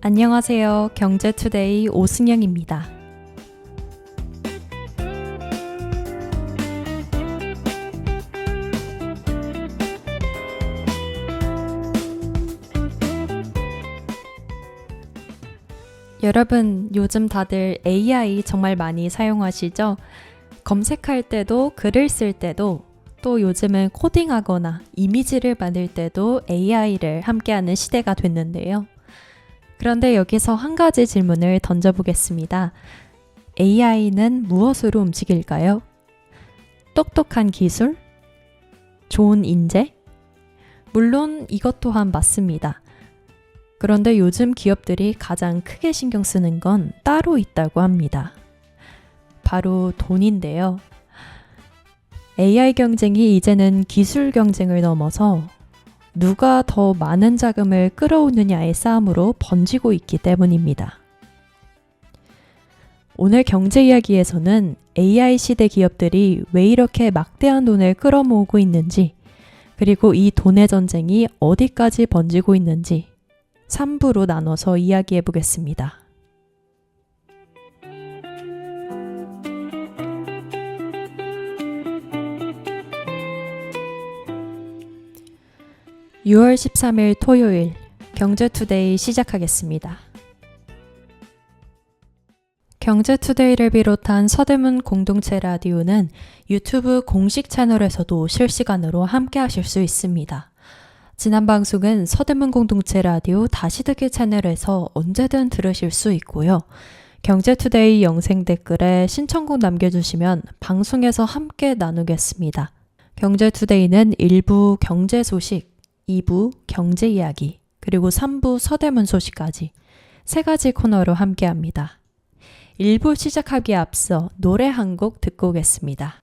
안녕하세요. 경제투데이 오승영입니다. 여러분, 요즘 다들 AI 정말 많이 사용하시죠? 검색할 때도, 글을 쓸 때도, 또 요즘은 코딩하거나 이미지를 만들 때도 AI를 함께하는 시대가 됐는데요. 그런데 여기서 한 가지 질문을 던져보겠습니다. AI는 무엇으로 움직일까요? 똑똑한 기술? 좋은 인재? 물론 이것 또한 맞습니다. 그런데 요즘 기업들이 가장 크게 신경 쓰는 건 따로 있다고 합니다. 바로 돈인데요. AI 경쟁이 이제는 기술 경쟁을 넘어서 누가 더 많은 자금을 끌어오느냐의 싸움으로 번지고 있기 때문입니다. 오늘 경제 이야기에서는 AI 시대 기업들이 왜 이렇게 막대한 돈을 끌어모으고 있는지, 그리고 이 돈의 전쟁이 어디까지 번지고 있는지 3부로 나눠서 이야기해 보겠습니다. (6월 13일) 토요일 경제투데이 시작하겠습니다. 경제투데이를 비롯한 서대문 공동체 라디오는 유튜브 공식 채널에서도 실시간으로 함께 하실 수 있습니다. 지난 방송은 서대문 공동체 라디오 다시 듣기 채널에서 언제든 들으실 수 있고요. 경제투데이 영상 댓글에 신청곡 남겨주시면 방송에서 함께 나누겠습니다. 경제투데이는 1부 경제 소식, 2부 경제 이야기, 그리고 3부 서대문 소식까지 3가지 코너로 함께합니다. 1부 시작하기에 앞서 노래 한 곡 듣고 오겠습니다.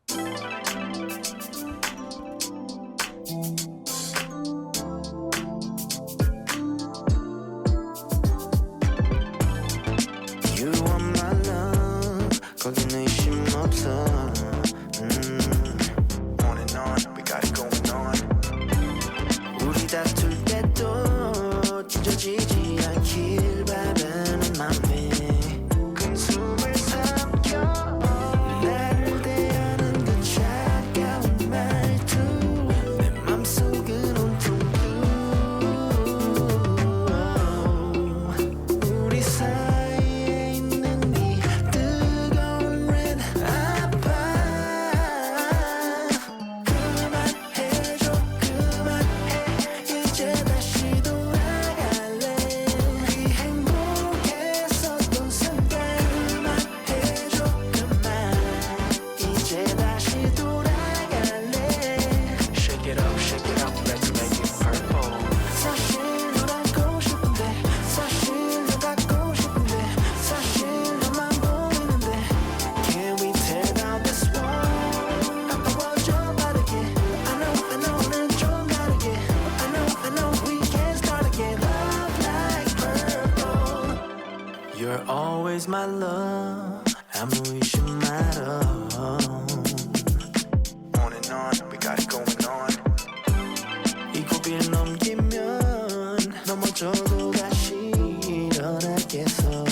You're always my love, 아무 이슈 마tter. On and on, we got it going on. 이 고비를 넘기면 넘어져도 다시 일어나겠어.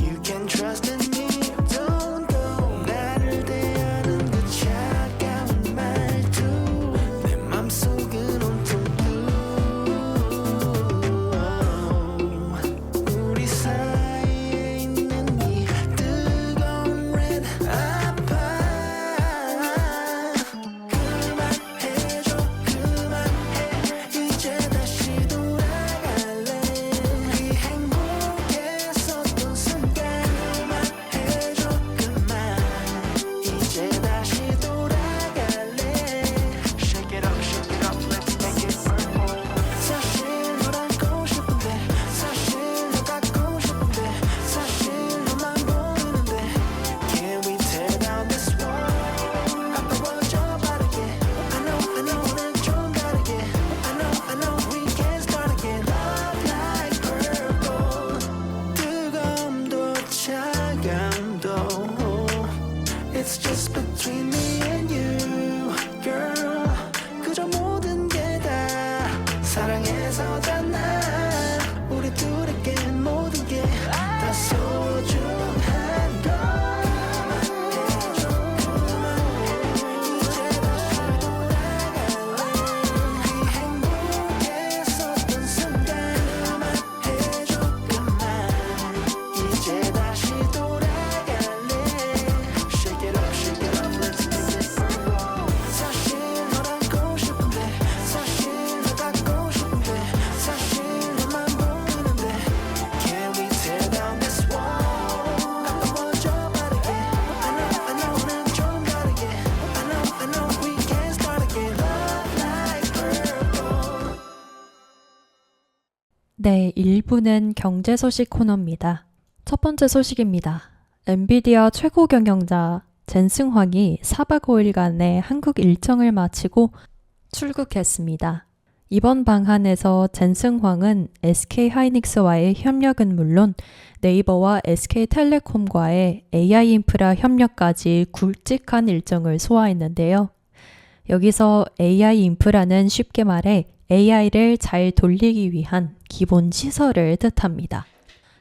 You can trust in me, don't go. 나를 대하는 그 차가운 말투 내 맘속은 온통 우리 사이에 있는 이 뜨거운 red 아파. 그만해줘 그만해 이제 다시 돌아갈래. 우리 행복했었던 순간 그만해줘 그만 이제 다시 돌아갈래. Shake it up, let's make it purple. 사실 널 안고 싶은데 사실 널 갖고 싶은데 사실 너만 보이는데 Can we tear down this wall? 가까워져 빠르게 I know 난 좀 다르게 I know we can start again. Love like purple. 뜨거움도 차가움도 It's just between me and you, girl. 그저 모든 게 다 사랑해서잖아. 우리 둘에겐 모든 게 네, 1부는 경제 소식 코너입니다. 첫 번째 소식입니다. 엔비디아 최고 경영자 젠승황이 4박 5일간의 한국 일정을 마치고 출국했습니다. 이번 방한에서 젠승황은 SK하이닉스와의 협력은 물론 네이버와 SK텔레콤과의 AI 인프라 협력까지 굵직한 일정을 소화했는데요. 여기서 AI 인프라는 쉽게 말해 AI를 잘 돌리기 위한 기본 시설을 뜻합니다.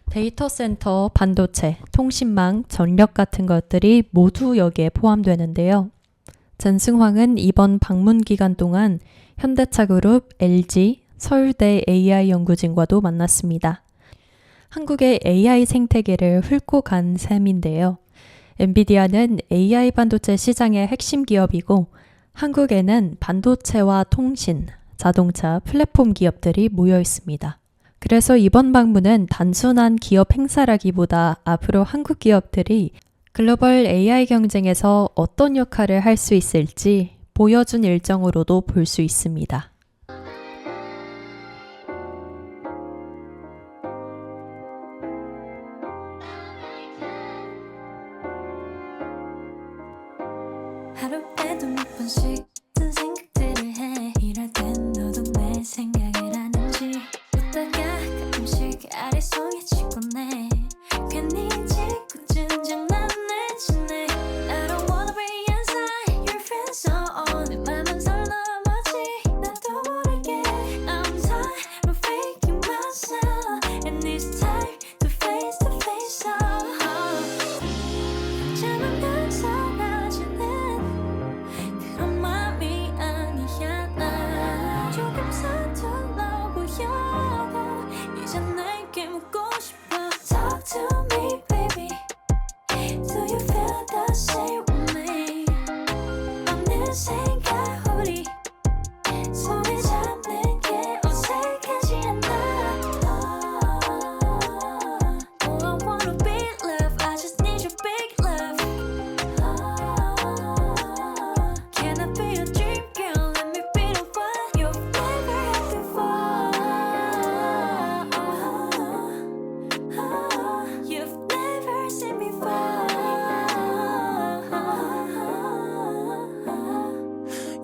데이터 센터, 반도체, 통신망, 전력 같은 것들이 모두 여기에 포함되는데요. 젠승황은 이번 방문 기간 동안 현대차그룹, LG, 서울대 AI 연구진과도 만났습니다. 한국의 AI 생태계를 훑고 간 셈인데요. 엔비디아는 AI 반도체 시장의 핵심 기업이고 한국에는 반도체와 통신, 자동차, 플랫폼 기업들이 모여 있습니다. 그래서 이번 방문은 단순한 기업 행사라기보다 앞으로 한국 기업들이 글로벌 AI 경쟁에서 어떤 역할을 할 수 있을지 보여준 일정으로도 볼 수 있습니다. 하루에도 몇 번씩 든 생각들을 해 일할 땐 너도 내 생각을 하는지 웃다가 가끔씩 아리송해 치곤 해 괜히 짓궂은 장난을 치네 I don't wanna be inside your friend zone 내 맘은 설 넘어지 나도 모르게 I'm tired of faking myself and it's time to face 잠은 사라지는 그런 맘이 아니야 나 조금 서툴러 보여도 이제 내게 묻고 싶어 Talk to me baby Do you feel the same with me 어느샌가 우리 손에 잡는 게 어색하지 않아 Oh I wanna be loved I just need your big love Can I be your dream girl? Let me be the one you've never had before. You've never seen before.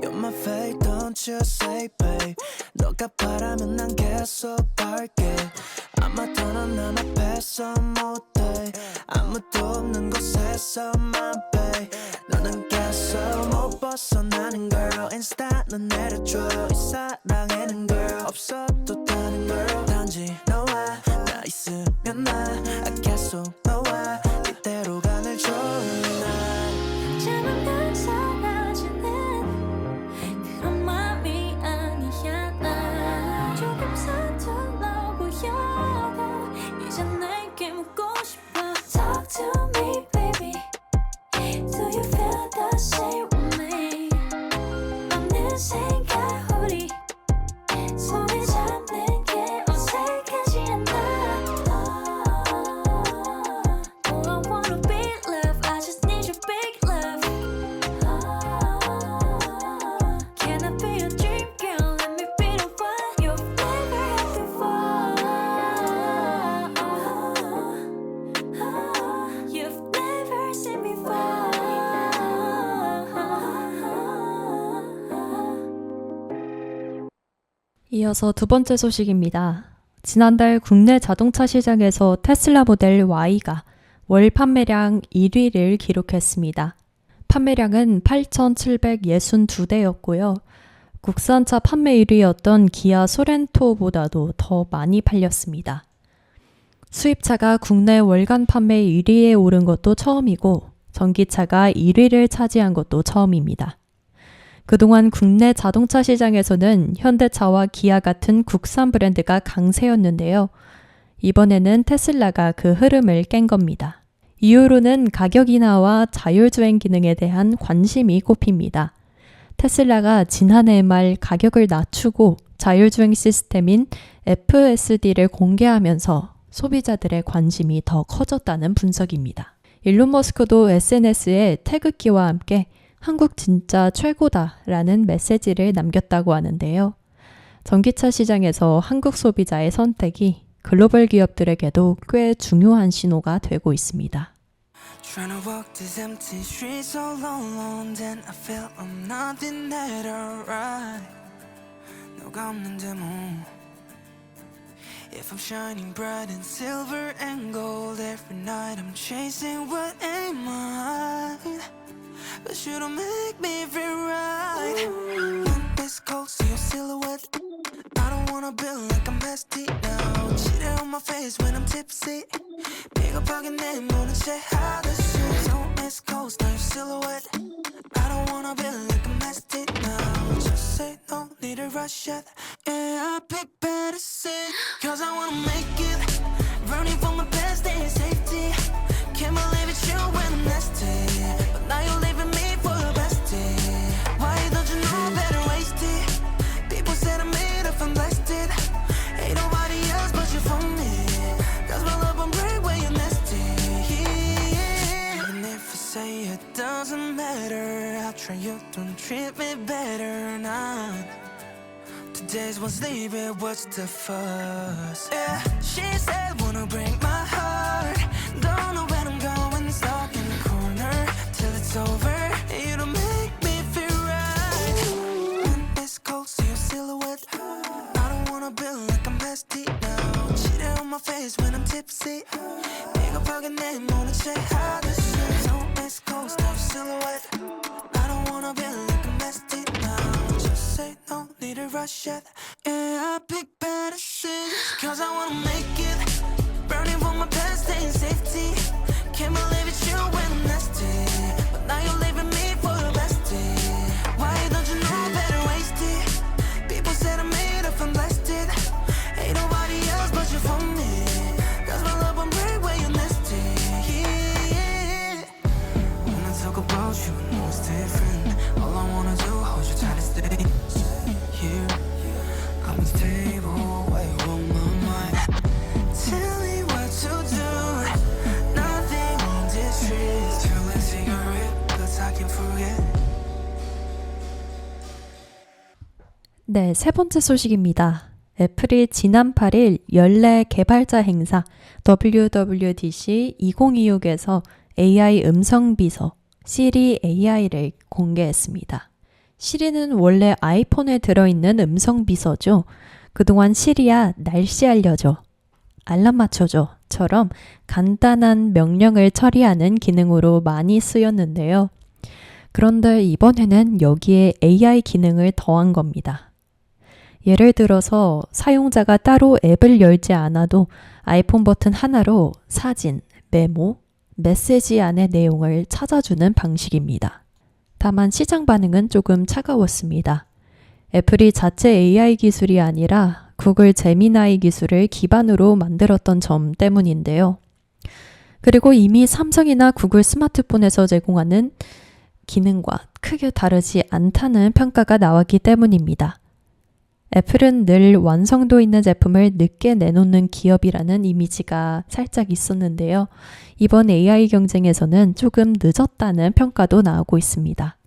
You're my fate, don't you say babe 너가 바라면 난 계속 갈게 아마도 넌 난 앞에서 못해 아무도 없는 곳에서 my babe 너는 계속 못 벗어나는 girl 인스타 넌 내려줘 이 사랑에는 girl 없어도 되는 girl 단지 너와 나 있으면 나 계속 너와 이대로 가늘 좋은 날 잠은 사라지는 그런 맘이 아니야 나 조금 서툴러 보여도 이제 내게 묻고 싶어 Talk to me baby Do you feel the same with me 어느샌가 우리 손에 잡는 게 어색하지 않아 Oh I wanna be loved I just need your big love Can I be your dream girl? Let me be the one you've never had before You've never seen before 이어서 두 번째 소식입니다. 지난달 국내 자동차 시장에서 테슬라 모델 Y가 월 판매량 1위를 기록했습니다. 판매량은 8,762대였고요. 국산차 판매 1위였던 기아 소렌토보다도 더 많이 팔렸습니다. 수입차가 국내 월간 판매 1위에 오른 것도 처음이고 전기차가 1위를 차지한 것도 처음입니다. 그동안 국내 자동차 시장에서는 현대차와 기아 같은 국산 브랜드가 강세였는데요. 이번에는 테슬라가 그 흐름을 깬 겁니다. 이유로는 가격 인하와 자율주행 기능에 대한 관심이 꼽힙니다. 테슬라가 지난해 말 가격을 낮추고 자율주행 시스템인 FSD를 공개하면서 소비자들의 관심이 더 커졌다는 분석입니다. 일론 머스크도 SNS에 태극기와 함께 한국 진짜 최고다 라는 메시지를 남겼다고 하는데요. 전기차 시장에서 한국 소비자의 선택이 글로벌 기업들에게도 꽤 중요한 신호가 되고 있습니다. Trying to walk these empty streets all alone. Then I feel I'm nothing at alright. 너가 없는데 뭐. If I'm shining bright in silver and gold, every night I'm chasing what ain't mine. But you don't make me feel right. On this coast, see your silhouette. I don't wanna build like I'm nasty now. Cheating on my face when I'm tipsy. 비겁하게 내 모른 채 하듯이. On this coast, now your silhouette. I don't wanna build like I'm nasty now. Just say no, need to rush it. Yeah, I pick better sin. Cause I wanna make it. Running for my best day and safety. Can't believe it's you when I'm nasty. But now you're leaving me for the best day. Why don't you know better waste it? People said I made it from blasted. Ain't nobody else but you for me. That's my love on break when you're nasty. Even if I say it doesn't matter, I'll try you don't treat me better now. Today's one sleep, what's the fuss? Yeah, she said wanna break my heart. Don't know where I'm going, stuck in the corner till it's over. You don't make me feel right. On this coast, see your silhouette. I don't wanna build like I'm nasty now. Cheating on my face when I'm tipsy. 비겁하게 내 모른 채 하듯이. On this coast, now your silhouette. I don't wanna build like I'm nasty now. Just say no, need to rush it. Yeah, I pick better sins. Cause I wanna make it. Burning for my best day and safety. Can't believe it's you when I'm nasty. But now you're leaving me for the best day. Why don't you know better waste it? People said I made it from blasted. Ain't nobody else but you for me. Cause my love won't break when you're nasty. Yeah. When I talk about you, I know it's different. All I wanna do, hold you tight and stay here. I'm unstable, why you on my mind? Tell me what to do. Nothing on this street. Feel like cigarette, but I can forget. 네, 세 번째 소식입니다. 애플이 지난 8일 연례 개발자 행사 WWDC 2026에서 AI 음성 비서 시리 AI를 공개했습니다. 시리는 원래 아이폰에 들어있는 음성 비서죠. 그동안 시리야 날씨 알려줘, 알람 맞춰줘 처럼 간단한 명령을 처리하는 기능으로 많이 쓰였는데요. 그런데 이번에는 여기에 AI 기능을 더한 겁니다. 예를 들어서 사용자가 따로 앱을 열지 않아도 아이폰 버튼 하나로 사진, 메모, 메시지 안의 내용을 찾아주는 방식입니다. 다만 시장 반응은 조금 차가웠습니다. 애플이 자체 AI 기술이 아니라 구글 제미나이 기술을 기반으로 만들었던 점 때문인데요. 그리고 이미 삼성이나 구글 스마트폰에서 제공하는 기능과 크게 다르지 않다는 평가가 나왔기 때문입니다. 애플은 늘 완성도 있는 제품을 늦게 내놓는 기업이라는 이미지가 살짝 있었는데요. 이번 AI 경쟁에서는 조금 늦었다는 평가도 나오고 있습니다.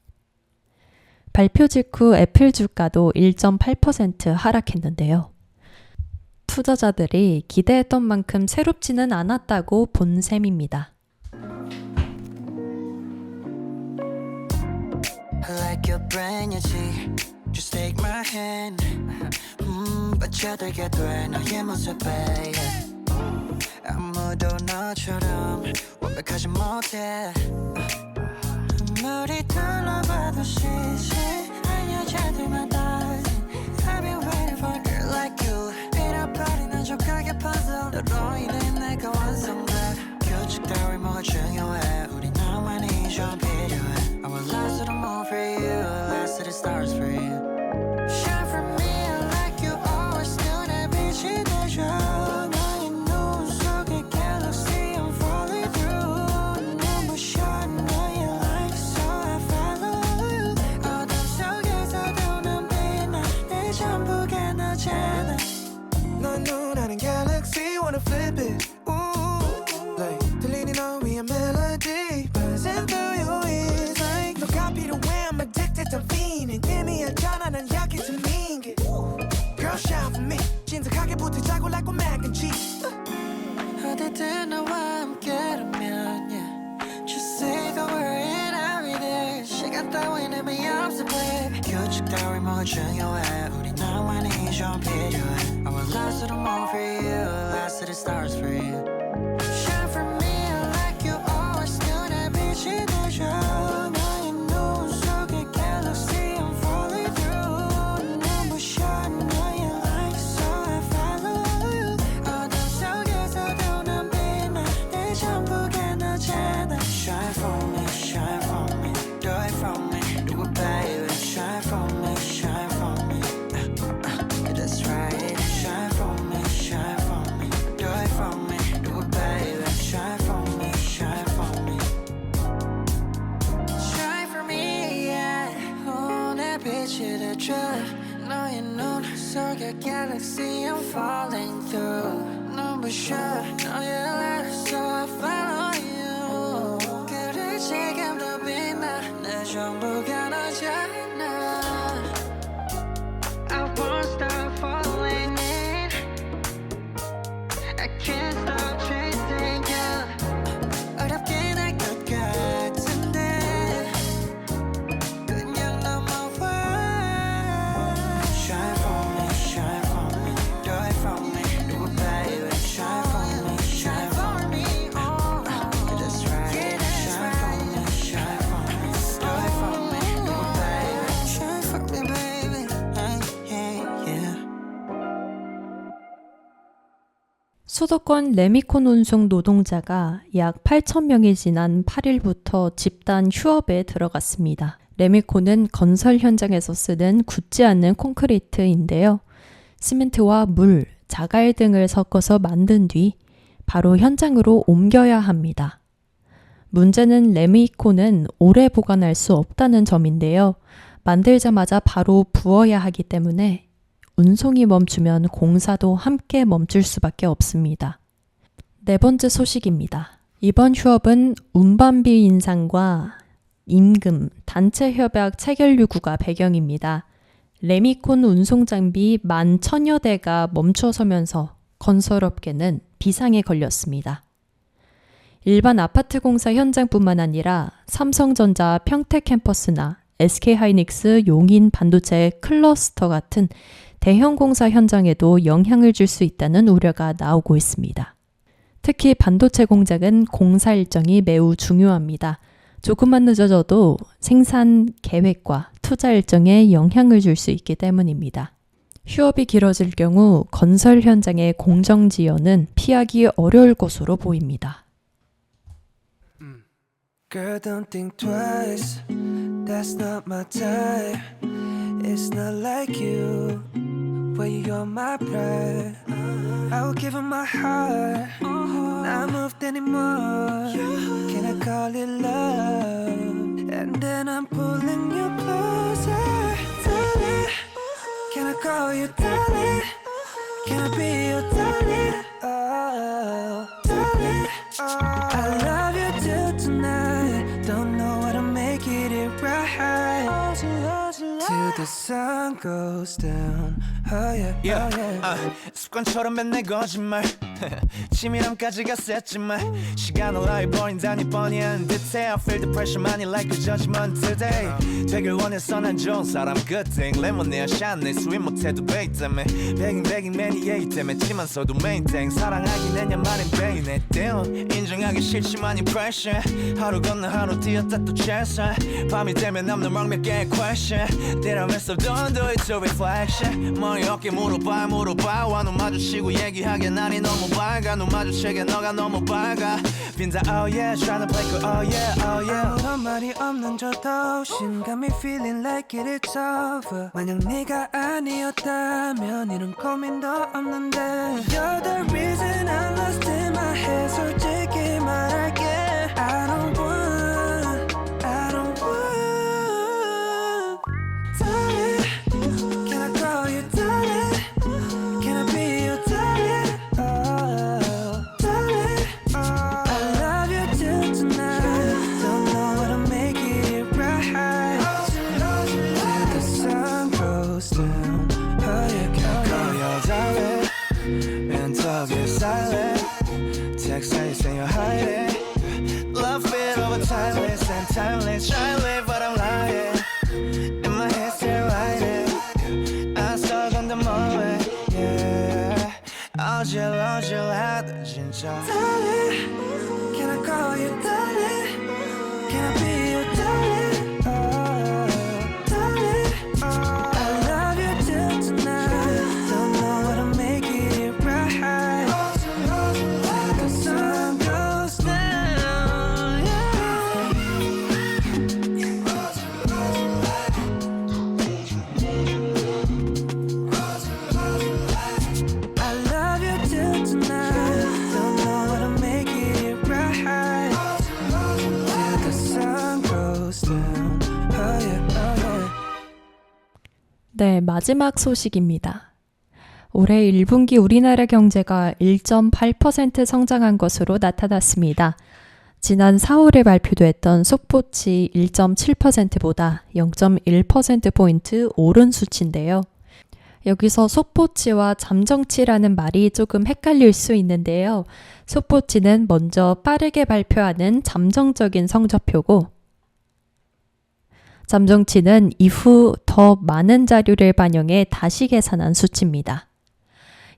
발표 직후 애플 주가도 1.8% 하락했는데요. 투자자들이 기대했던 만큼 새롭지는 않았다고 본 셈입니다. Like your brand new tea, just take my hand. 빠져들게 돼 너의 모습에 아무도 너처럼 완벽하지 못해. 아무리 둘러봐도 쉬지 않은 여자들마다 I've been waiting for a girl like you. 잃어버리는 조각의 puzzle 너로 인해 내가 완성돼. 규칙 따위 뭐가 중요해. 우리 너만이 좀 필요해. I will last to the moon for you, last to the stars for you. Shine for me like you always do. 내 빛이 되줘. 너의 눈 속의 galaxy I'm falling through. 눈부셔 너의 light so I follow you. 어둠 속에서도 넌 빛나. 내 전부가 너잖아. 넌 눈하는 galaxy wanna flip it. Ooh, like 들리는 너의 melody buzzing through your ears like 너가 필요해. I'm addicted to feeling. 이미 알잖아 난 여기서 미인 게. Girl 따윈 의미 없어 babe 규칙 따위 뭐가 중요해 우리 나만이 좀 필요해 I will last little more for you last to the stars for you Shine for me like you always 눈에 빛이 되죠 너의 눈 속에 galaxy I'm falling through 눈부셔 너의 light so I follow you 어둠 속에서도 난 빛나 내 전부가 너잖아 Shine for me shine for me do it for me do it baby shine for me shine for me that's right shine for me shine for me do it for me do it baby shine for me shine for me shine for me yeah 오늘 빛이 되줘 너의 눈 속에 galaxy I'm falling through 눈부셔 너의 light so I follow you 그래 지금도 빛나 내 전부가 너잖아 I won't stop falling in I can't stop chasing you 어렵게 날 것 같은데 그냥 넘어와 Shine for me, shine for me Do it for me, do it baby Shine for me, shine for me oh, that's right yeah, that's Shine for me, shine for me Do it for me, do it baby Shine for me baby yeah. 수도권 레미콘 운송 노동자가 약 8,000명이 지난 8일부터 집단 휴업에 들어갔습니다. 레미콘은 건설 현장에서 쓰는 굳지 않는 콘크리트인데요. 시멘트와 물, 자갈 등을 섞어서 만든 뒤 바로 현장으로 옮겨야 합니다. 문제는 레미콘은 오래 보관할 수 없다는 점인데요. 만들자마자 바로 부어야 하기 때문에 운송이 멈추면 공사도 함께 멈출 수밖에 없습니다. 네 번째 소식입니다. 이번 휴업은 운반비 인상과 임금, 단체 협약 체결 요구가 배경입니다. 레미콘 운송 장비 11,000여 대가 멈춰서면서 건설업계는 비상에 걸렸습니다. 일반 아파트 공사 현장뿐만 아니라 삼성전자 평택 캠퍼스나 SK하이닉스 용인 반도체 클러스터 같은 대형 공사 현장에도 영향을 줄 수 있다는 우려가 나오고 있습니다. 특히 반도체 공장은 공사 일정이 매우 중요합니다. 조금만 늦어져도 생산 계획과 투자 일정에 영향을 줄 수 있기 때문입니다. 휴업이 길어질 경우 건설 현장의 공정 지연은 피하기 어려울 것으로 보입니다. Girl, don't think twice. That's not my type. It's not like you. Where you're my pride. I will give her my heart. Not moved anymore. Can I call it love? And then I'm pulling you closer, darling. Can I call you darling? Can I be your darling? Oh, darling. I love you till tonight. Don't know how to make it right. Till the sun goes down. Oh yeah, yeah. oh yeah. 습관처럼 맨날 거짓말 치밀함까지가 셌지만 시간을 나이 버린다니 뻔히한 듯해 I feel the pressure 많이 like a judgment today 되길 원해서 난 좋은 사람 good thing 레몬이야 샤넬 스윗 못해도 베이 때문에 begging many 예의 때문에 치면서도 maintain 사랑하긴 했냐 말인 베인에 damn 인정하기 싫지만 이 pressure 하루 건너 하루 뛰었다 또 최선 밤이 되면 남는 몇 개의 question Did I mess up? Don't do it to reflection 머리 어깨 물어봐 와눈 마주치고 얘기하게 날이 너무 밝아 눈 마주치게 너가 너무 밝아 빈다 oh yeah trying to play good oh yeah 아무런 말이 없는 저 도심 Got me feeling like it is over 만약 네가 아니었다면 이런 고민도 없는데 You're the reason I lost in my head 솔직히 말할게 I don't want Darling Can I call you darling Can I be your darling Oh darling I love you till tonight Don't know how to make it right Till the sun goes down Oh yeah Can I call you darling And talk it silent Text how you say you're hiding Love it over timeless and timeless Try to live but I'm lying 나도 진짜 Darling, can I call you darling? Can I be your darling? Oh, darling, I love you till tonight. Don't know how to make it right. Like the sun goes down, I love you till tonight. Don't know how to make it right. Till the sun goes down. Oh yeah, oh yeah. 네, 마지막 소식입니다. 올해 1분기 우리나라 경제가 1.8% 성장한 것으로 나타났습니다. 지난 4월에 발표됐던 속보치 1.7%보다 0.1%포인트 오른 수치인데요. 여기서 속보치와 잠정치라는 말이 조금 헷갈릴 수 있는데요. 속보치는 먼저 빠르게 발표하는 잠정적인 성적표고, 잠정치는 이후 더 많은 자료를 반영해 다시 계산한 수치입니다.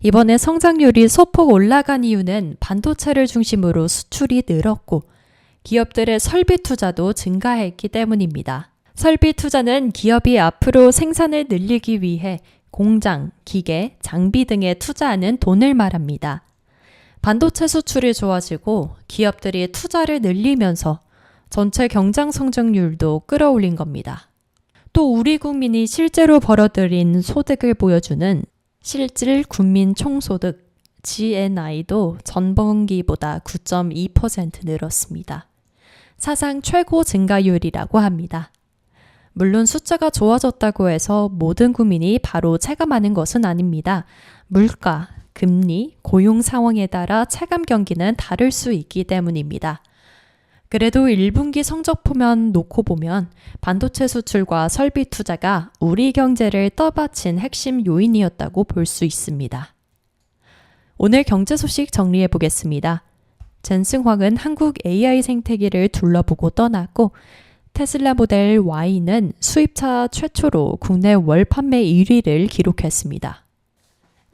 이번에 성장률이 소폭 올라간 이유는 반도체를 중심으로 수출이 늘었고 기업들의 설비 투자도 증가했기 때문입니다. 설비 투자는 기업이 앞으로 생산을 늘리기 위해 공장, 기계, 장비 등에 투자하는 돈을 말합니다. 반도체 수출이 좋아지고 기업들이 투자를 늘리면서 전체 경장 성장률도 끌어올린 겁니다. 또 우리 국민이 실제로 벌어들인 소득을 보여주는 실질 국민 총소득 GNI도 전분기보다 9.2% 늘었습니다. 사상 최고 증가율이라고 합니다. 물론 숫자가 좋아졌다고 해서 모든 국민이 바로 체감하는 것은 아닙니다. 물가, 금리, 고용 상황에 따라 체감 경기는 다를 수 있기 때문입니다. 그래도 1분기 성적표만 놓고 보면 반도체 수출과 설비 투자가 우리 경제를 떠받친 핵심 요인이었다고 볼 수 있습니다. 오늘 경제 소식 정리해 보겠습니다. 젠승황은 한국 AI 생태계를 둘러보고 떠났고 테슬라 모델 Y는 수입차 최초로 국내 월 판매 1위를 기록했습니다.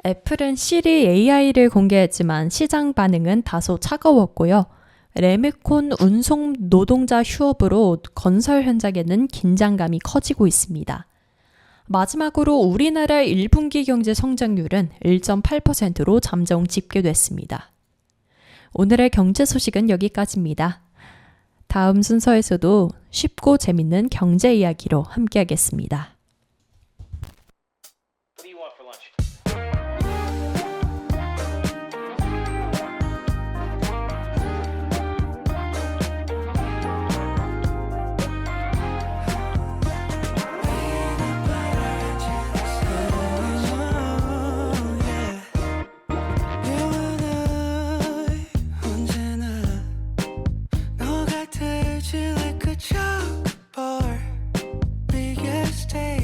애플은 시리 AI를 공개했지만 시장 반응은 다소 차가웠고요. 레미콘 운송 노동자 휴업으로 건설 현장에는 긴장감이 커지고 있습니다. 마지막으로 우리나라 1분기 경제 성장률은 1.8%로 잠정 집계됐습니다. 오늘의 경제 소식은 여기까지입니다. 다음 순서에서도 쉽고 재밌는 경제 이야기로 함께하겠습니다. What do you want for lunch? 언제나 너 같을지 like a chalkboard. Biggest day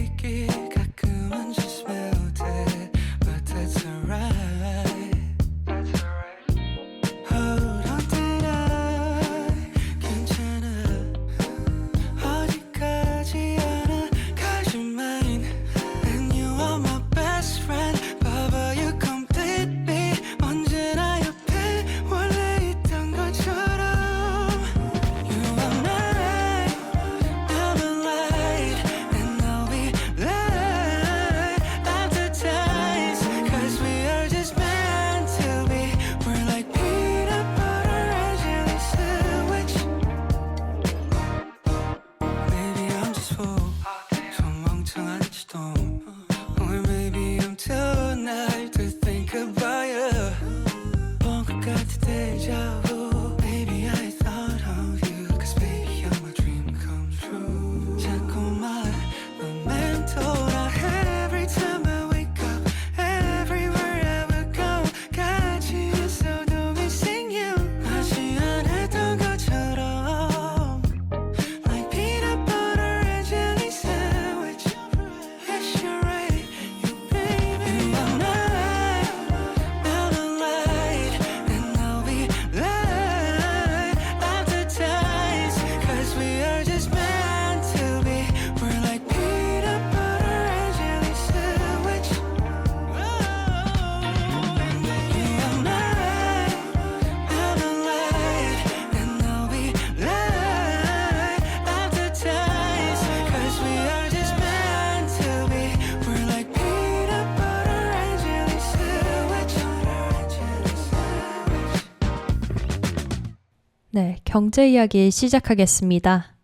경제 이야기 시작하겠습니다.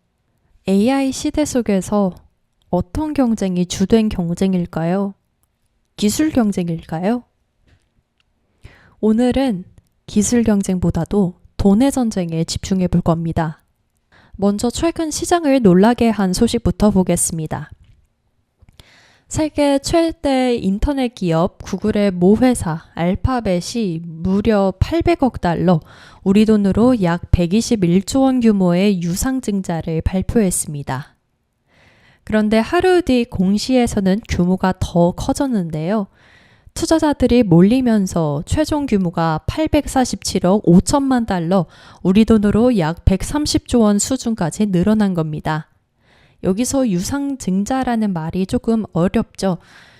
AI 시대 속에서 어떤 경쟁이 주된 경쟁일까요? 기술 경쟁일까요? 오늘은 기술 경쟁보다도 돈의 전쟁에 집중해 볼 겁니다. 먼저 최근 시장을 놀라게 한 소식부터 보겠습니다. 세계 최대 인터넷 기업 구글의 모 회사 알파벳이 무려 800억 달러, 우리 돈으로 약 121조 원 규모의 유상증자를 발표했습니다. 그런데 하루 뒤 공시에서는 규모가 더 커졌는데요. 투자자들이 몰리면서 최종 규모가 847억 5천만 달러, 우리 돈으로 약 130조 원 수준까지 늘어난 겁니다. 여기서 유상증자라는 말이 조금 어렵죠.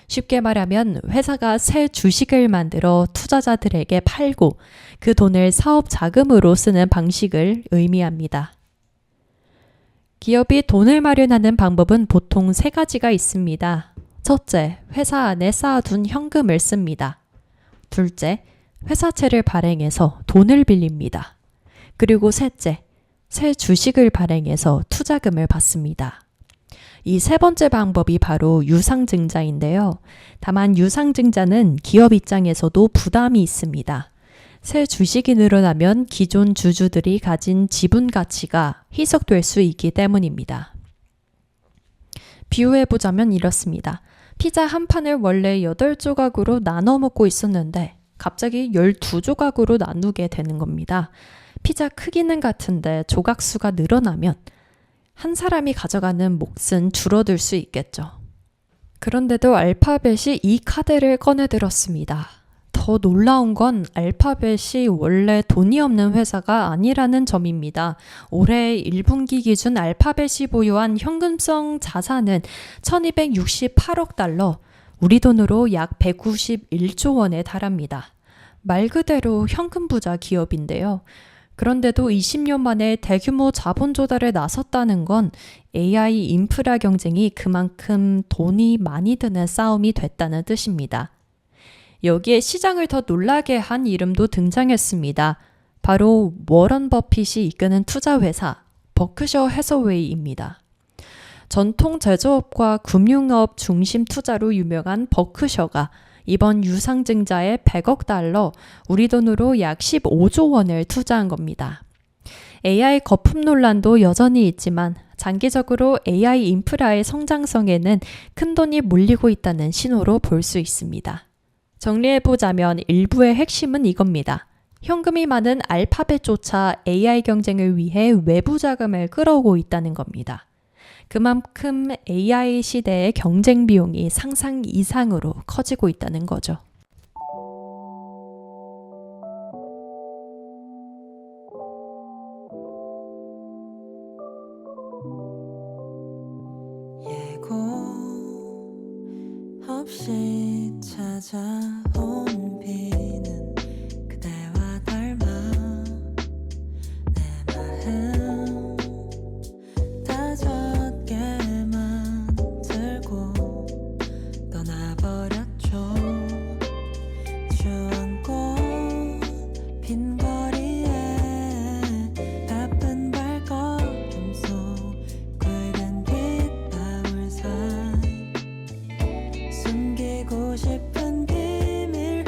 쉽게 말하면 회사가 새 주식을 만들어 투자자들에게 팔고 그 돈을 사업 자금으로 쓰는 방식을 의미합니다. 기업이 돈을 마련하는 방법은 보통 세 가지가 있습니다. 첫째, 회사 안에 쌓아둔 현금을 씁니다. 둘째, 회사채를 발행해서 돈을 빌립니다. 그리고 셋째, 새 주식을 발행해서 투자금을 받습니다. 이 세 번째 방법이 바로 유상증자인데요. 다만 유상증자는 기업 입장에서도 부담이 있습니다. 새 주식이 늘어나면 기존 주주들이 가진 지분 가치가 희석될 수 있기 때문입니다. 비유해보자면 이렇습니다. 피자 한 판을 원래 8조각으로 나눠 먹고 있었는데 갑자기 12조각으로 나누게 되는 겁니다. 피자 크기는 같은데 조각 수가 늘어나면 한 사람이 가져가는 몫은 줄어들 수 있겠죠. 그런데도 알파벳이 이 카드를 꺼내들었습니다. 더 놀라운 건 알파벳이 원래 돈이 없는 회사가 아니라는 점입니다. 올해 1분기 기준 알파벳이 보유한 현금성 자산은 1268억 달러, 우리 돈으로 약 191조 원에 달합니다. 말 그대로 현금 부자 기업인데요. 그런데도 20년 만에 대규모 자본 조달에 나섰다는 건 AI 인프라 경쟁이 그만큼 돈이 많이 드는 싸움이 됐다는 뜻입니다. 여기에 시장을 더 놀라게 한 이름도 등장했습니다. 바로 워런 버핏이 이끄는 투자회사 버크셔 해서웨이입니다. 전통 제조업과 금융업 중심 투자로 유명한 버크셔가 이번 유상증자에 100억 달러, 우리 돈으로 약 15조 원을 투자한 겁니다. AI 거품 논란도 여전히 있지만 장기적으로 AI 인프라의 성장성에는 큰 돈이 몰리고 있다는 신호로 볼 수 있습니다. 정리해보자면 일부의 핵심은 이겁니다. 현금이 많은 알파벳조차 AI 경쟁을 위해 외부 자금을 끌어오고 있다는 겁니다. 그만큼 AI 시대의 경쟁 비용이 상상 이상으로 커지고 있다는 거죠. 예고 없이 찾아온 비는 그대와 닮아 내 마음 다젖게 만들고 떠나버렸죠. 주황꽃 빈 거리에 바쁜 발걸음 속 굵은 빗방울 사이 숨기고 싶은 비밀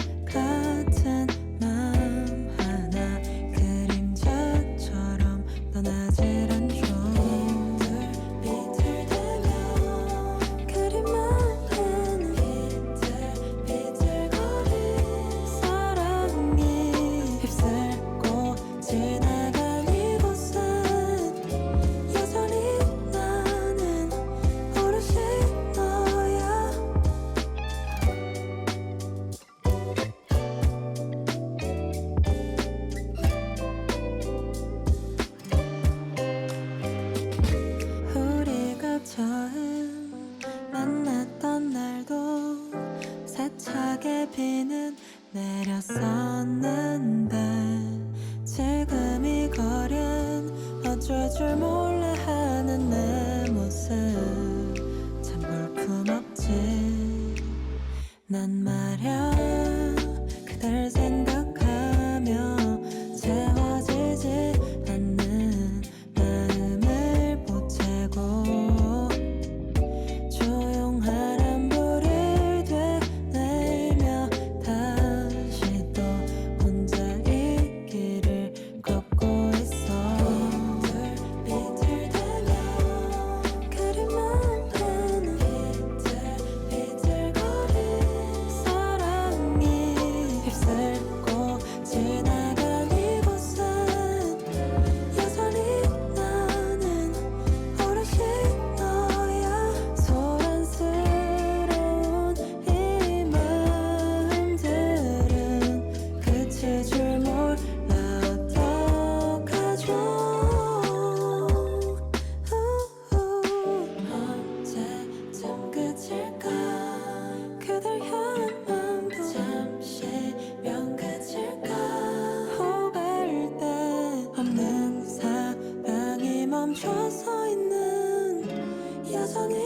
여전히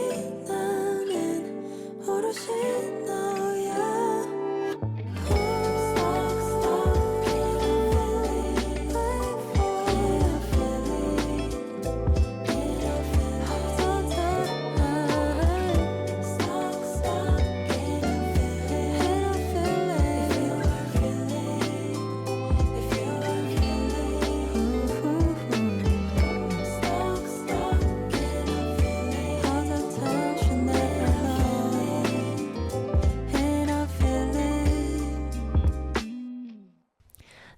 나는 오롯이 너야.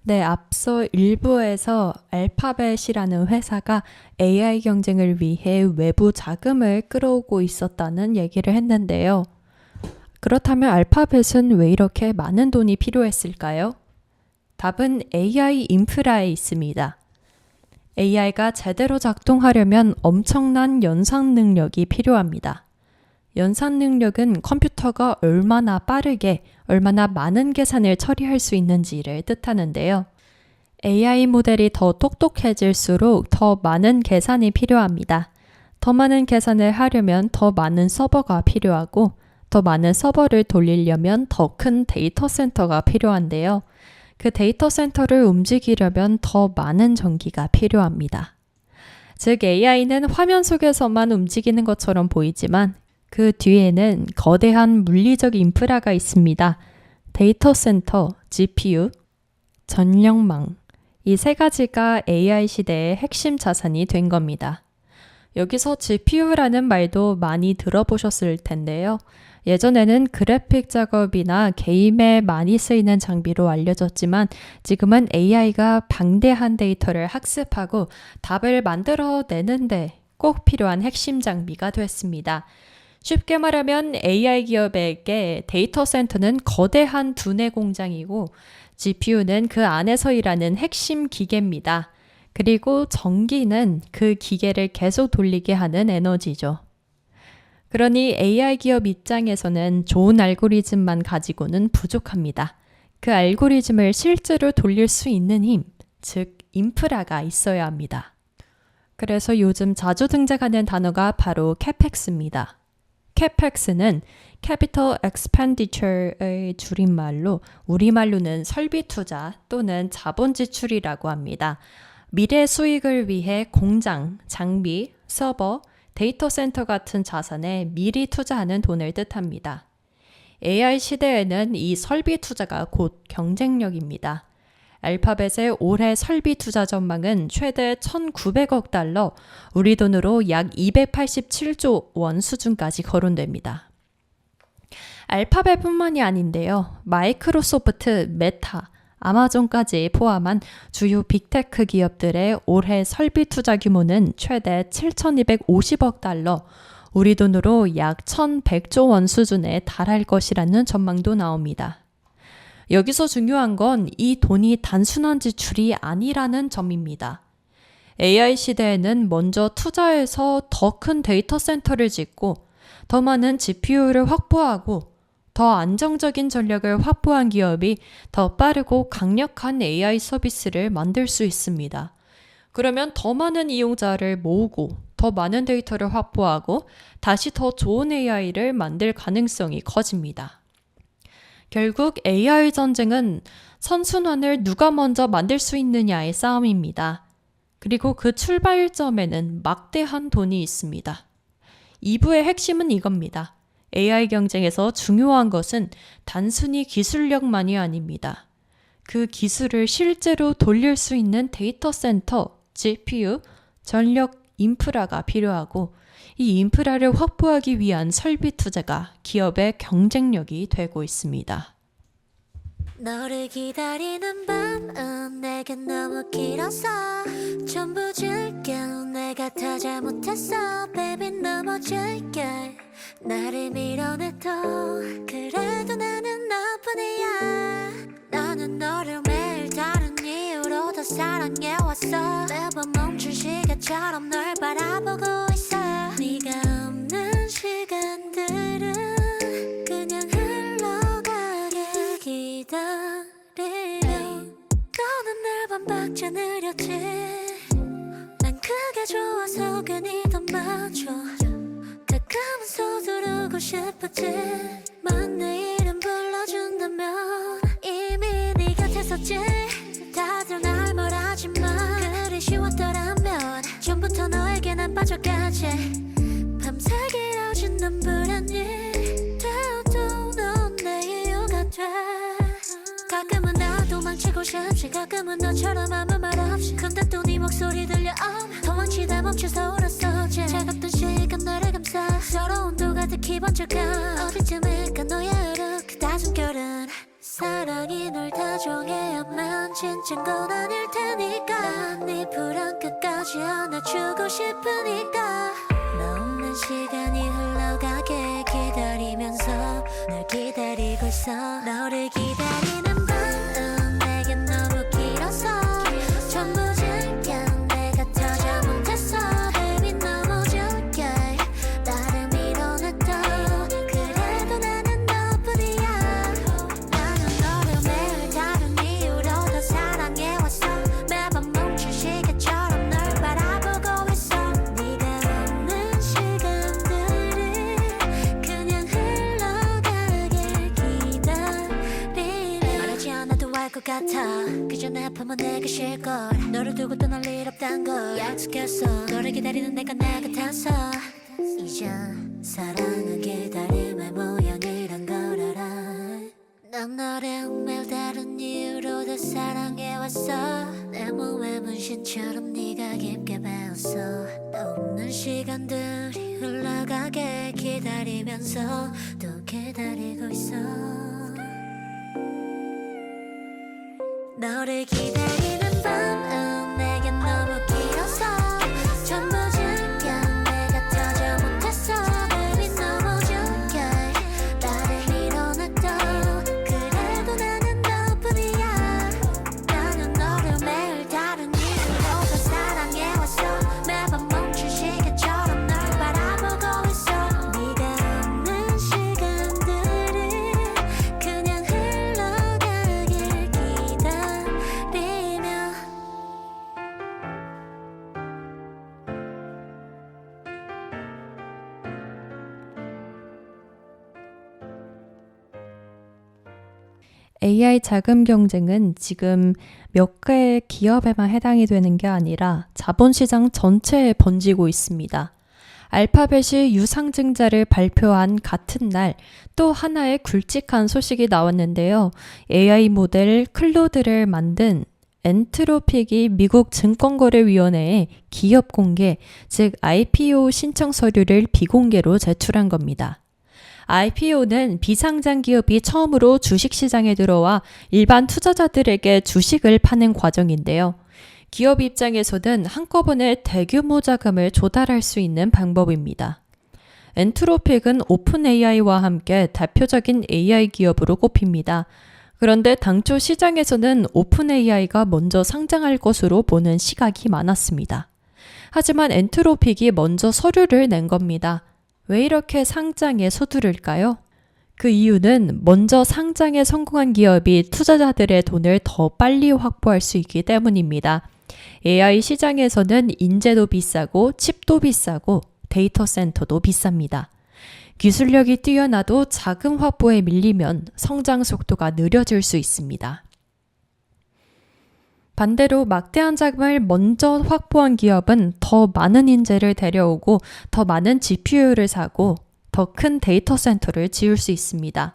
네, 앞서 일부에서 알파벳이라는 회사가 AI 경쟁을 위해 외부 자금을 끌어오고 있었다는 얘기를 했는데요. 그렇다면 알파벳은 왜 이렇게 많은 돈이 필요했을까요? 답은 AI 인프라에 있습니다. AI가 제대로 작동하려면 엄청난 연산 능력이 필요합니다. 연산 능력은 컴퓨터가 얼마나 빠르게, 얼마나 많은 계산을 처리할 수 있는지를 뜻하는데요. AI 모델이 더 똑똑해질수록 더 많은 계산이 필요합니다. 더 많은 계산을 하려면 더 많은 서버가 필요하고, 더 많은 서버를 돌리려면 더 큰 데이터 센터가 필요한데요. 그 데이터 센터를 움직이려면 더 많은 전기가 필요합니다. 즉, AI는 화면 속에서만 움직이는 것처럼 보이지만 그 뒤에는 거대한 물리적 인프라가 있습니다. 데이터 센터, GPU, 전력망, 이 세 가지가 AI 시대의 핵심 자산이 된 겁니다. 여기서 GPU라는 말도 많이 들어보셨을 텐데요. 예전에는 그래픽 작업이나 게임에 많이 쓰이는 장비로 알려졌지만 지금은 AI가 방대한 데이터를 학습하고 답을 만들어내는데 꼭 필요한 핵심 장비가 됐습니다. 쉽게 말하면 AI 기업에게 데이터 센터는 거대한 두뇌 공장이고 GPU는 그 안에서 일하는 핵심 기계입니다. 그리고 전기는 그 기계를 계속 돌리게 하는 에너지죠. 그러니 AI 기업 입장에서는 좋은 알고리즘만 가지고는 부족합니다. 그 알고리즘을 실제로 돌릴 수 있는 힘, 즉 인프라가 있어야 합니다. 그래서 요즘 자주 등장하는 단어가 바로 CapEx입니다. CapEx는 Capital Expenditure의 줄임말로 우리말로는 설비 투자 또는 자본 지출이라고 합니다. 미래 수익을 위해 공장, 장비, 서버, 데이터 센터 같은 자산에 미리 투자하는 돈을 뜻합니다. AI 시대에는 이 설비 투자가 곧 경쟁력입니다. 알파벳의 올해 설비 투자 전망은 최대 1,900억 달러, 우리 돈으로 약 287조 원 수준까지 거론됩니다. 알파벳뿐만이 아닌데요. 마이크로소프트, 메타, 아마존까지 포함한 주요 빅테크 기업들의 올해 설비 투자 규모는 최대 7,250억 달러, 우리 돈으로 약 1,100조 원 수준에 달할 것이라는 전망도 나옵니다. 여기서 중요한 건 이 돈이 단순한 지출이 아니라는 점입니다. AI 시대에는 먼저 투자해서 더 큰 데이터 센터를 짓고 더 많은 GPU를 확보하고 더 안정적인 전력을 확보한 기업이 더 빠르고 강력한 AI 서비스를 만들 수 있습니다. 그러면 더 많은 이용자를 모으고 더 많은 데이터를 확보하고 다시 더 좋은 AI를 만들 가능성이 커집니다. 결국 AI 전쟁은 선순환을 누가 먼저 만들 수 있느냐의 싸움입니다. 그리고 그 출발점에는 막대한 돈이 있습니다. 2부의 핵심은 이겁니다. AI 경쟁에서 중요한 것은 단순히 기술력만이 아닙니다. 그 기술을 실제로 돌릴 수 있는 데이터 센터, GPU, 전력 인프라가 필요하고 이 인프라를 확보하기 위한 설비 투자가 기업의 경쟁력이 되고 있습니다. 너를 기다리는 밤은 내겐 너무 길어서 전부 줄게 내가 다 잘못했어 baby 넘어질게 나를 밀어내도 그래도 나는 너뿐이야 나는 너를 매일 다른 이유로 더 사랑해왔어 매번 멈춘 시계처럼 널 바라보고 있어 네가 없는 시간들은 그냥 흘러가게 기다리려 너는 날 반박자 느렸지 난 그게 좋아서 괜히 더 맞춰 하고 싶었지 내 이름 불러준다면 이미 네 곁에 섰지 다들 날 말하지만 그리 쉬웠더라면 전부터 너에게 난 빠져가지 밤새 길어진 눈물 한입 되어도 넌 내 이유가 돼 가끔은 나 도망치고 싶지 가끔은 너처럼 아무 말 없이 근데 또 네 목소리 들려오면 도망치다 멈춰서 울었었지 차갑던 시간 나를 감싸 서로 온도 가득히 번져가 어디쯤일까 너의 하루 그 다짐결은 사랑이 널 다정해야만 진짠 건 아닐 테니까 네 불안 끝까지 안아주고 싶으니까 너 없는 시간이 흘러가게 기다리면서 널 기다리고 있어 너를 기다리는 밤은 내겐 너무 길어서 전부 즐겨 내가 터져 못했어 이미 넘어질게 나를 밀어냈던 그래도 나는 너뿐이야 나는 너를 매일 다른 이유로 더 사랑해왔어 매번 멈춘 시계처럼 널 바라보고 있어 네가 없는 시간들이 그냥 흘러가길 기다리며 말하지 않아도 알 것 같아 그저 내 아픔은 내가 쉴걸 너를 두고 떠날 일 없단 걸 약속했어 너를 기다리는 내가 나 같아서 이젠 사랑은 기다림의 모양이란 걸 알아 난 너를 매일 다른 이유로 더 사랑해왔어 내 몸의 문신처럼 네가 깊게 배웠어 또 없는 시간들이 흘러가게 기다리면서 또 기다리고 있어 너를 기다리는 밤은 내겐 너무 길어서 전부 즐겨 내가 터져 못했어 이미 넘어질게 나를 밀어냈던 그래도 나는 너뿐이야 나는 너를 매일 다른 이유로 더 사랑해왔어 매번 멈춘 시계처럼 널 바라보고 있어 네가 없는 시간들이 그냥 흘러가길 기다리며 AI 자금 경쟁은 지금 몇 개의 기업에만 해당이 되는 게 아니라 자본시장 전체에 번지고 있습니다. 알파벳이 유상증자를 발표한 같은 날 또 하나의 굵직한 소식이 나왔는데요. AI 모델 클로드를 만든 엔트로픽이 미국 증권거래위원회에 기업 공개, 즉 IPO 신청 서류를 비공개로 제출한 겁니다. IPO는 비상장 기업이 처음으로 주식시장에 들어와 일반 투자자들에게 주식을 파는 과정인데요. 기업 입장에서는 한꺼번에 대규모 자금을 조달할 수 있는 방법입니다. 엔트로픽은 오픈 AI와 함께 대표적인 AI 기업으로 꼽힙니다. 그런데 당초 시장에서는 오픈 AI가 먼저 상장할 것으로 보는 시각이 많았습니다. 하지만 엔트로픽이 먼저 서류를 낸 겁니다. 왜 이렇게 상장에 서두를까요? 그 이유는 먼저 상장에 성공한 기업이 투자자들의 돈을 더 빨리 확보할 수 있기 때문입니다. AI 시장에서는 인재도 비싸고 칩도 비싸고 데이터 센터도 비쌉니다. 기술력이 뛰어나도 자금 확보에 밀리면 성장 속도가 느려질 수 있습니다. 반대로 막대한 자금을 먼저 확보한 기업은 더 많은 인재를 데려오고 더 많은 GPU를 사고 더 큰 데이터 센터를 지을 수 있습니다.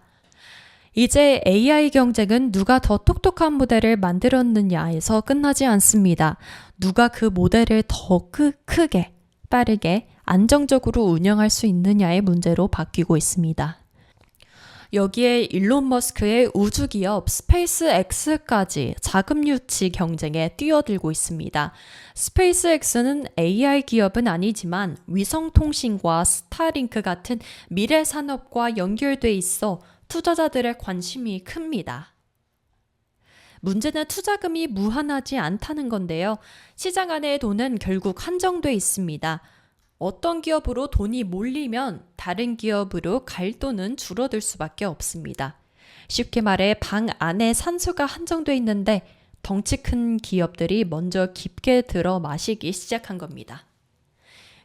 이제 AI 경쟁은 누가 더 똑똑한 모델을 만들었느냐에서 끝나지 않습니다. 누가 그 모델을 더 크게, 빠르게, 안정적으로 운영할 수 있느냐의 문제로 바뀌고 있습니다. 여기에 일론 머스크의 우주기업 스페이스X까지 자금 유치 경쟁에 뛰어들고 있습니다. 스페이스X는 AI 기업은 아니지만 위성통신과 스타링크 같은 미래 산업과 연결돼 있어 투자자들의 관심이 큽니다. 문제는 투자금이 무한하지 않다는 건데요. 시장 안의 돈은 결국 한정돼 있습니다. 어떤 기업으로 돈이 몰리면 다른 기업으로 갈 돈은 줄어들 수밖에 없습니다. 쉽게 말해 방 안에 산소가 한정돼 있는데 덩치 큰 기업들이 먼저 깊게 들어 마시기 시작한 겁니다.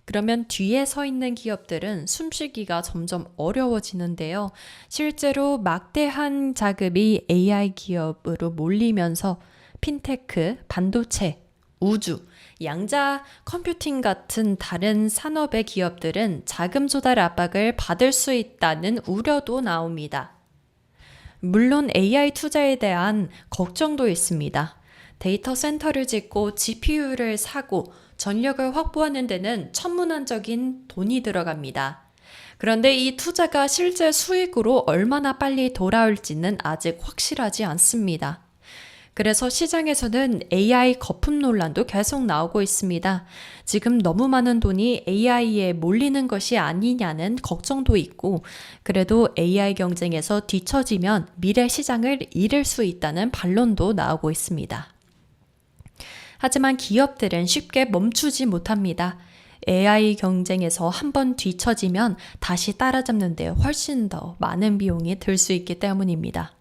그러면 뒤에 서 있는 기업들은 숨쉬기가 점점 어려워지는데요. 실제로 막대한 자금이 AI 기업으로 몰리면서 핀테크, 반도체, 우주, 양자 컴퓨팅 같은 다른 산업의 기업들은 자금 조달 압박을 받을 수 있다는 우려도 나옵니다. 물론 AI 투자에 대한 걱정도 있습니다. 데이터 센터를 짓고 GPU를 사고 전력을 확보하는 데는 천문학적인 돈이 들어갑니다. 그런데 이 투자가 실제 수익으로 얼마나 빨리 돌아올지는 아직 확실하지 않습니다. 그래서 시장에서는 AI 거품 논란도 계속 나오고 있습니다. 지금 너무 많은 돈이 AI에 몰리는 것이 아니냐는 걱정도 있고, 그래도 AI 경쟁에서 뒤처지면 미래 시장을 잃을 수 있다는 반론도 나오고 있습니다. 하지만 기업들은 쉽게 멈추지 못합니다. AI 경쟁에서 한번 뒤처지면 다시 따라잡는 데 훨씬 더 많은 비용이 들 수 있기 때문입니다.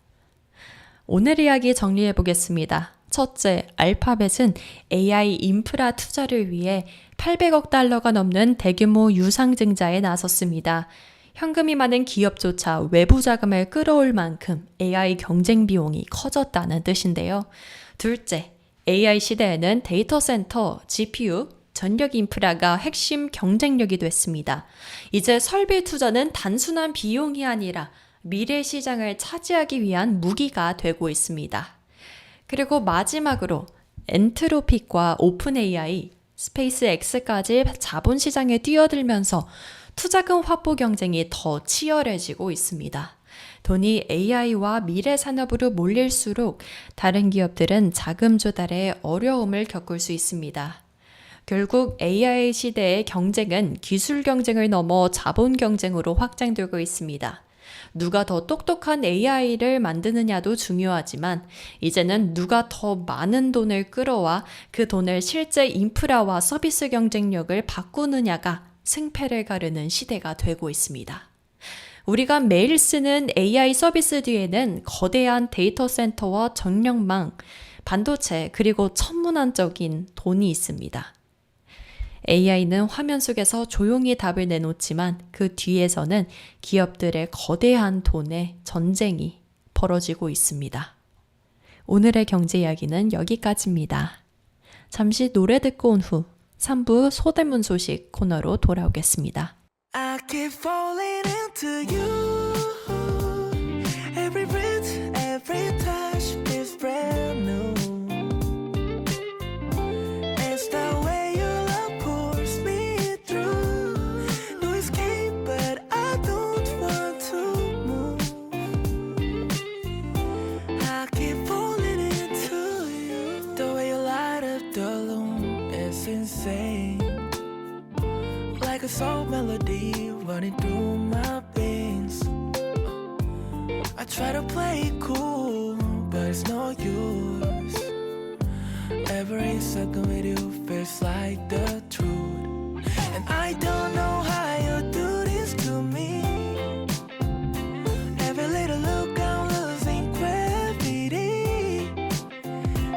오늘 이야기 정리해 보겠습니다. 첫째, 알파벳은 AI 인프라 투자를 위해 800억 달러가 넘는 대규모 유상증자에 나섰습니다. 현금이 많은 기업조차 외부 자금을 끌어올 만큼 AI 경쟁 비용이 커졌다는 뜻인데요. 둘째, AI 시대에는 데이터 센터, GPU, 전력 인프라가 핵심 경쟁력이 됐습니다. 이제 설비 투자는 단순한 비용이 아니라 미래 시장을 차지하기 위한 무기가 되고 있습니다. 그리고 마지막으로 엔트로픽과 오픈 AI, 스페이스 X까지 자본 시장에 뛰어들면서 투자금 확보 경쟁이 더 치열해지고 있습니다. 돈이 AI와 미래 산업으로 몰릴수록 다른 기업들은 자금 조달에 어려움을 겪을 수 있습니다. 결국 AI 시대의 경쟁은 기술 경쟁을 넘어 자본 경쟁으로 확장되고 있습니다. 누가 더 똑똑한 AI를 만드느냐도 중요하지만 이제는 누가 더 많은 돈을 끌어와 그 돈을 실제 인프라와 서비스 경쟁력을 바꾸느냐가 승패를 가르는 시대가 되고 있습니다. 우리가 매일 쓰는 AI 서비스 뒤에는 거대한 데이터 센터와 전력망, 반도체 그리고 천문학적인 돈이 있습니다. AI는 화면 속에서 조용히 답을 내놓지만 그 뒤에서는 기업들의 거대한 돈의 전쟁이 벌어지고 있습니다. 오늘의 경제 이야기는 여기까지입니다. 잠시 노래 듣고 온 후 3부 소대문 소식 코너로 돌아오겠습니다. I keep falling into you. Every breath, every touch is brand new. It's the way your love pulls me through. No escape, but I don't want to move. I keep falling into you. The way you light up the room is insane. Like a soul melody running through my veins. I try to play it cool, but it's no use. Every second with you feels like the truth. And I don't know how you do this to me. Every little look I'm losing gravity.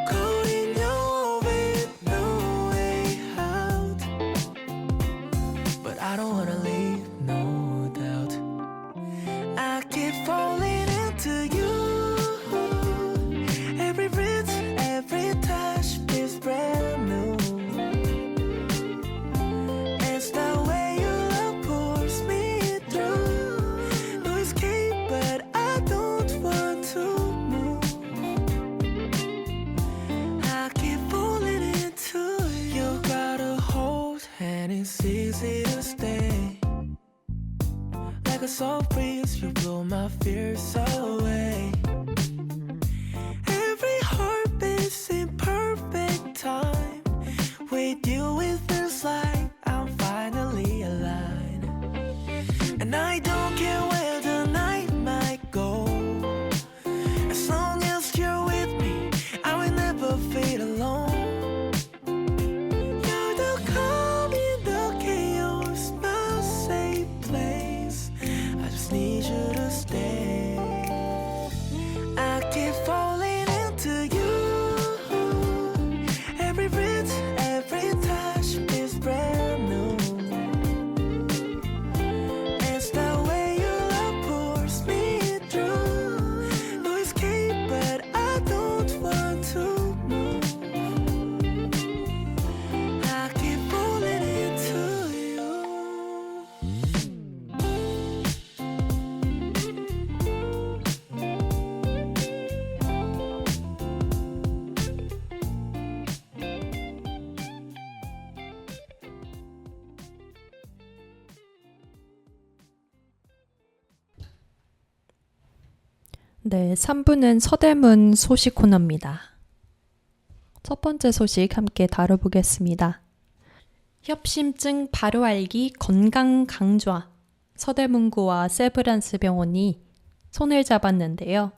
Caught in your orbit, no way out. But I don't wanna leave, no doubt. I keep falling into you. Every breath, every touch is brand new. It's the way your love pulls me through. No escape, but I don't want to move. I keep falling into you. You got a hold and it's easy to stay. Like a soft breeze, you blow my fears away. Every heartbeat's in perfect time. With you it feels like I'm finally alive. And I don't care where the night might go. As long as you're with me, I will never feel alone. You're the calm in the chaos, my safe place. I just need you to stay. I keep falling into you. Every breath, every touch is brand new. 네, 3부는 서대문 소식 코너입니다. 첫 번째 소식 함께 다뤄보겠습니다. 협심증 바로 알기 건강 강좌 서대문구와 세브란스 병원이 손을 잡았는데요.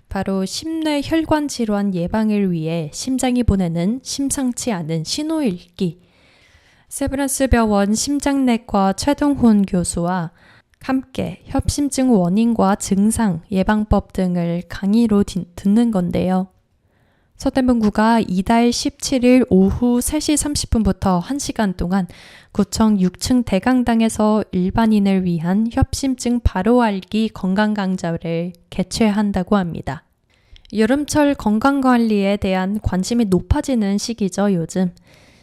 바로 심뇌 혈관 질환 예방을 위해 심장이 보내는 심상치 않은 신호 읽기. 세브란스 병원 심장내과 최동훈 교수와 함께 협심증 원인과 증상, 예방법 등을 강의로 듣는 건데요. 서대문구가 이달 17일 오후 3시 30분부터 1시간 동안 구청 6층 대강당에서 일반인을 위한 협심증 바로 알기 건강강좌를 개최한다고 합니다. 여름철 건강관리에 대한 관심이 높아지는 시기죠, 요즘.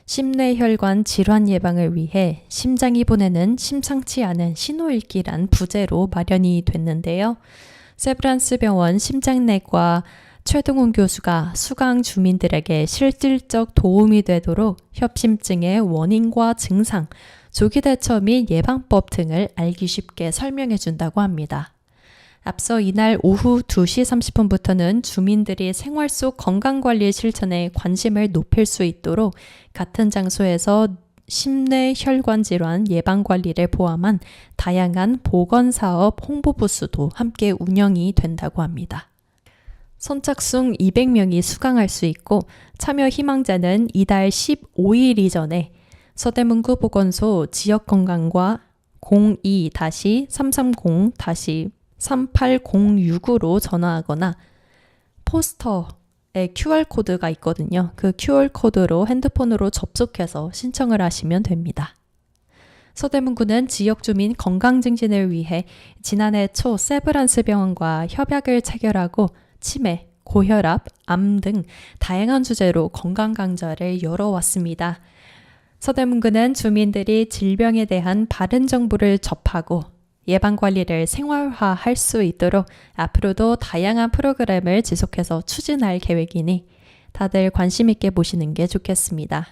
심뇌혈관 질환 예방을 위해 심장이 보내는 심상치 않은 신호읽기란 부제로 마련이 됐는데요. 세브란스 병원 심장내과 최동훈 교수가 수강 주민들에게 실질적 도움이 되도록 협심증의 원인과 증상, 조기 대처 및 예방법 등을 알기 쉽게 설명해 준다고 합니다. 앞서 이날 오후 2시 30분부터는 주민들이 생활 속 건강관리 실천에 관심을 높일 수 있도록 같은 장소에서 심뇌 혈관 질환 예방관리를 포함한 다양한 보건사업 홍보 부스도 함께 운영이 된다고 합니다. 선착순 200명이 수강할 수 있고 참여 희망자는 이달 15일 이전에 서대문구 보건소 지역건강과 02-330-3806으로 전화하거나 포스터에 QR코드가 있거든요. 그 QR코드로 핸드폰으로 접속해서 신청을 하시면 됩니다. 서대문구는 지역 주민 건강 증진을 위해 지난해 초 세브란스 병원과 협약을 체결하고 치매, 고혈압, 암 등 다양한 주제로 건강 강좌를 열어왔습니다. 서대문구는 주민들이 질병에 대한 바른 정보를 접하고 예방관리를 생활화할 수 있도록 앞으로도 다양한 프로그램을 지속해서 추진할 계획이니 다들 관심 있게 보시는 게 좋겠습니다.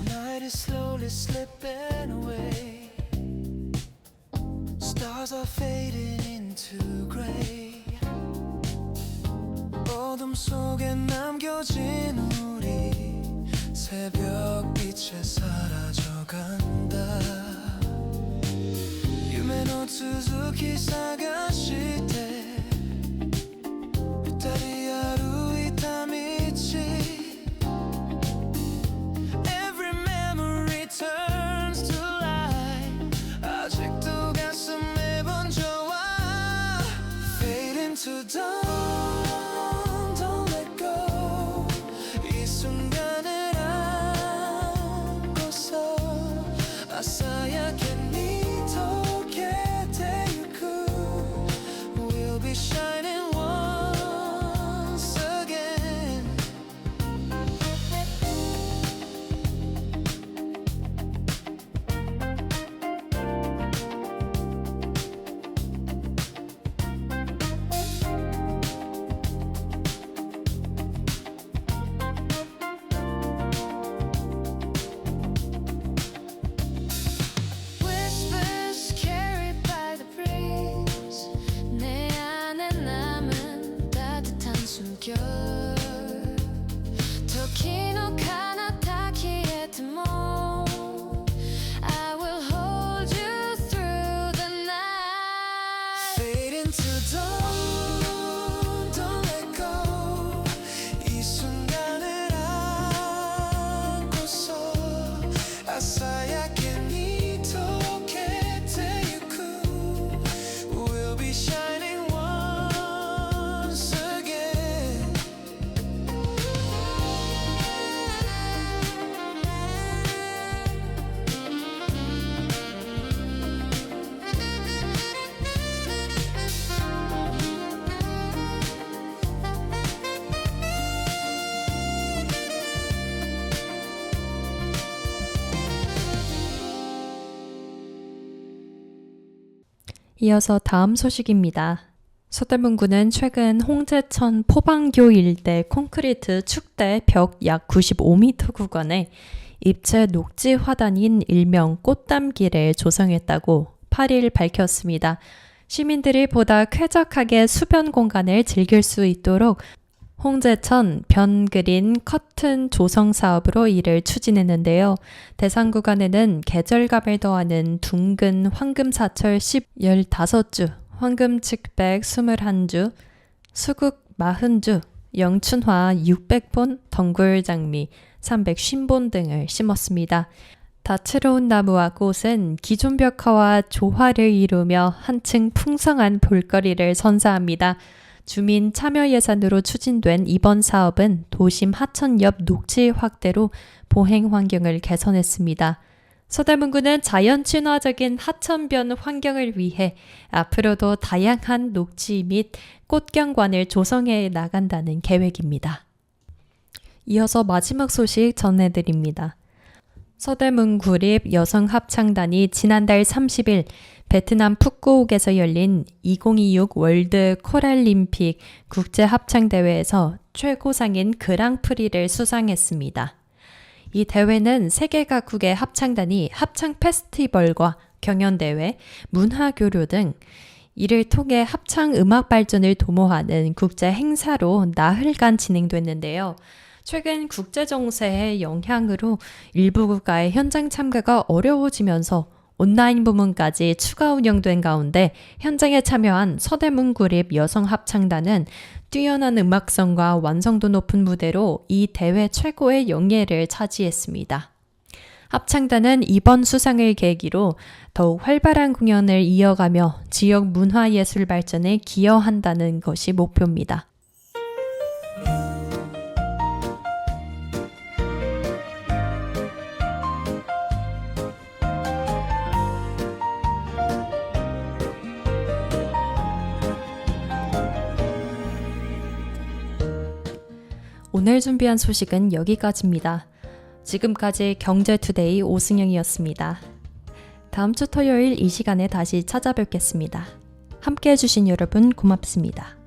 Night is slowly slipping away. Stars are fading into gray. 어둠 속에 남겨진 우리 새벽빛에 사라져간다.夢の続き探して二人歩いた道Every memory turns to light 아직도 가슴에 번져와 Fade into dawn Don't let go 이 순간을 안고서 아싸얗게 네 덕에 대유쿠 We 이어서 다음 소식입니다. 서대문구는 최근 홍제천 포방교 일대 콘크리트 축대 벽 약 95m 구간에 입체 녹지 화단인 일명 꽃담길을 조성했다고 8일 밝혔습니다. 시민들이 보다 쾌적하게 수변 공간을 즐길 수 있도록 홍제천 변그린 커튼 조성 사업으로 이를 추진했는데요. 대상 구간에는 계절감을 더하는 둥근 황금사철 15주, 황금측백 21주, 수국 40주, 영춘화 600본, 덩굴장미 350본 등을 심었습니다. 다채로운 나무와 꽃은 기존 벽화와 조화를 이루며 한층 풍성한 볼거리를 선사합니다. 주민 참여 예산으로 추진된 이번 사업은 도심 하천 옆 녹지 확대로 보행 환경을 개선했습니다. 서대문구는 자연 친화적인 하천변 환경을 위해 앞으로도 다양한 녹지 및 꽃경관을 조성해 나간다는 계획입니다. 이어서 마지막 소식 전해드립니다. 서대문구립 여성합창단이 지난달 30일 베트남 푸꾸옥에서 열린 2026 월드 코랄림픽 국제합창대회에서 최고상인 그랑프리를 수상했습니다. 이 대회는 세계 각국의 합창단이 합창 페스티벌과 경연대회, 문화교류 등 이를 통해 합창 음악 발전을 도모하는 국제 행사로 나흘간 진행됐는데요. 최근 국제 정세의 영향으로 일부 국가의 현장 참가가 어려워지면서 온라인 부문까지 추가 운영된 가운데 현장에 참여한 서대문구립 여성합창단은 뛰어난 음악성과 완성도 높은 무대로 이 대회 최고의 영예를 차지했습니다. 합창단은 이번 수상을 계기로 더욱 활발한 공연을 이어가며 지역 문화예술 발전에 기여한다는 것이 목표입니다. 오늘 준비한 소식은 여기까지입니다. 지금까지 경제투데이 오승영이었습니다. 다음 주 토요일 이 시간에 다시 찾아뵙겠습니다. 함께 해주신 여러분 고맙습니다.